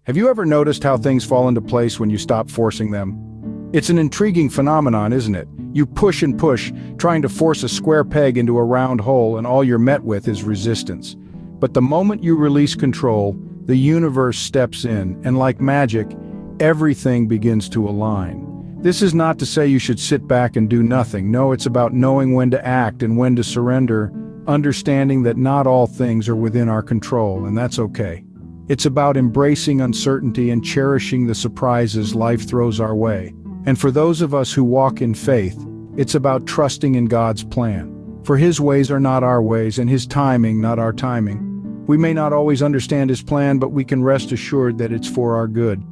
Have you ever noticed how things fall into place when you stop forcing them? It's an intriguing phenomenon, isn't it? You push and push, trying to force a square peg into a round hole, and all you're met with is resistance. But the moment you release control, the universe steps in, and like magic, everything begins to align. This is not to say you should sit back and do nothing. No, it's about knowing when to act and when to surrender, understanding that not all things are within our control, and that's okay. It's about embracing uncertainty and cherishing the surprises life throws our way. And for those of us who walk in faith, it's about trusting in God's plan. For His ways are not our ways, and His timing not our timing. We may not always understand His plan, but we can rest assured that it's for our good.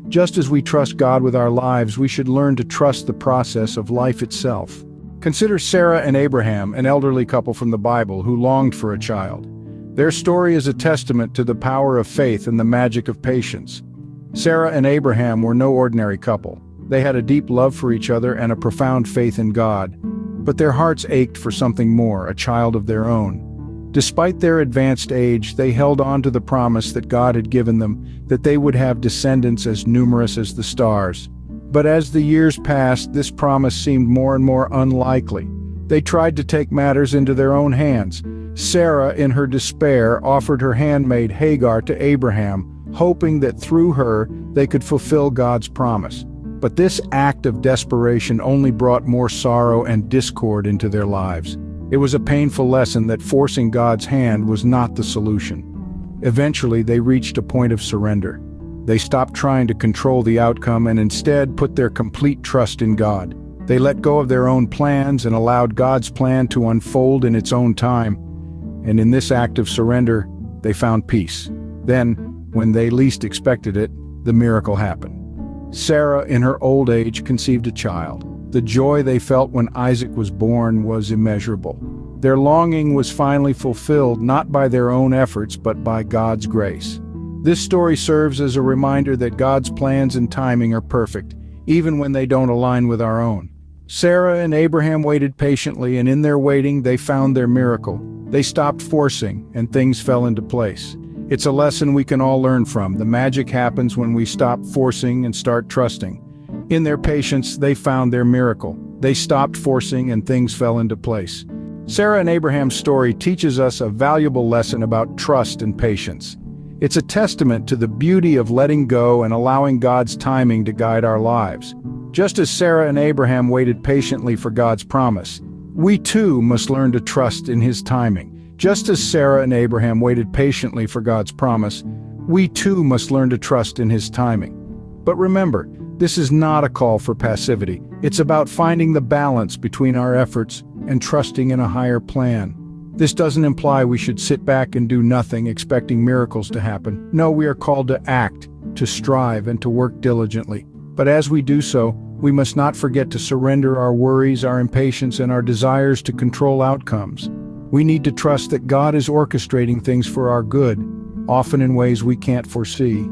Just as we trust God with our lives, we should learn to trust the process of life itself. Consider Sarah and Abraham, an elderly couple from the Bible who longed for a child. Their story is a testament to the power of faith and the magic of patience. Sarah and Abraham were no ordinary couple. They had a deep love for each other and a profound faith in God. But their hearts ached for something more, a child of their own. Despite their advanced age, they held on to the promise that God had given them, that they would have descendants as numerous as the stars. But as the years passed, this promise seemed more and more unlikely. They tried to take matters into their own hands. Sarah, in her despair, offered her handmaid Hagar to Abraham, hoping that through her they could fulfill God's promise. But this act of desperation only brought more sorrow and discord into their lives. It was a painful lesson that forcing God's hand was not the solution. Eventually, they reached a point of surrender. They stopped trying to control the outcome and instead put their complete trust in God. They let go of their own plans and allowed God's plan to unfold in its own time. And in this act of surrender, they found peace. Then, when they least expected it, the miracle happened. Sarah, in her old age, conceived a child. The joy they felt when Isaac was born was immeasurable. Their longing was finally fulfilled, not by their own efforts, but by God's grace. This story serves as a reminder that God's plans and timing are perfect, even when they don't align with our own. Sarah and Abraham waited patiently, and in their waiting, they found their miracle. They stopped forcing, and things fell into place. It's a lesson we can all learn from. The magic happens when we stop forcing and start trusting. In their patience, they found their miracle. They stopped forcing and things fell into place. Sarah and Abraham's story teaches us a valuable lesson about trust and patience. It's a testament to the beauty of letting go and allowing God's timing to guide our lives. Just as Sarah and Abraham waited patiently for God's promise, we too must learn to trust in His timing. Just as Sarah and Abraham waited patiently for God's promise, we too must learn to trust in His timing. But remember, this is not a call for passivity. It's about finding the balance between our efforts and trusting in a higher plan. This doesn't imply we should sit back and do nothing, expecting miracles to happen. No, we are called to act, to strive, and to work diligently. But as we do so, we must not forget to surrender our worries, our impatience, and our desires to control outcomes. We need to trust that God is orchestrating things for our good, often in ways we can't foresee.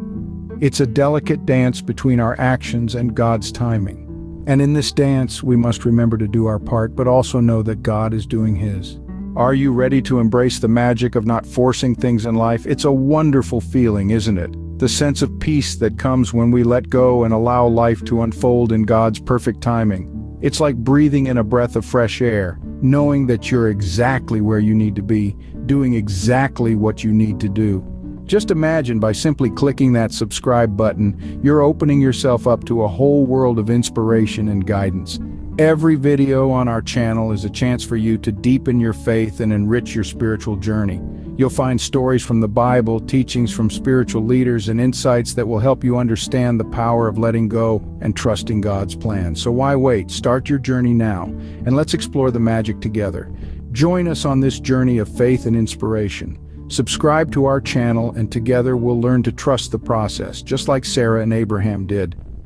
It's a delicate dance between our actions and God's timing. And in this dance, we must remember to do our part, but also know that God is doing His. Are you ready to embrace the magic of not forcing things in life? It's a wonderful feeling, isn't it? The sense of peace that comes when we let go and allow life to unfold in God's perfect timing. It's like breathing in a breath of fresh air, knowing that you're exactly where you need to be, doing exactly what you need to do. Just imagine, by simply clicking that subscribe button, you're opening yourself up to a whole world of inspiration and guidance. Every video on our channel is a chance for you to deepen your faith and enrich your spiritual journey. You'll find stories from the Bible, teachings from spiritual leaders, and insights that will help you understand the power of letting go and trusting God's plan. So why wait? Start your journey now, and let's explore the magic together. Join us on this journey of faith and inspiration. Subscribe to our channel, and together we'll learn to trust the process, just like Sarah and Abraham did.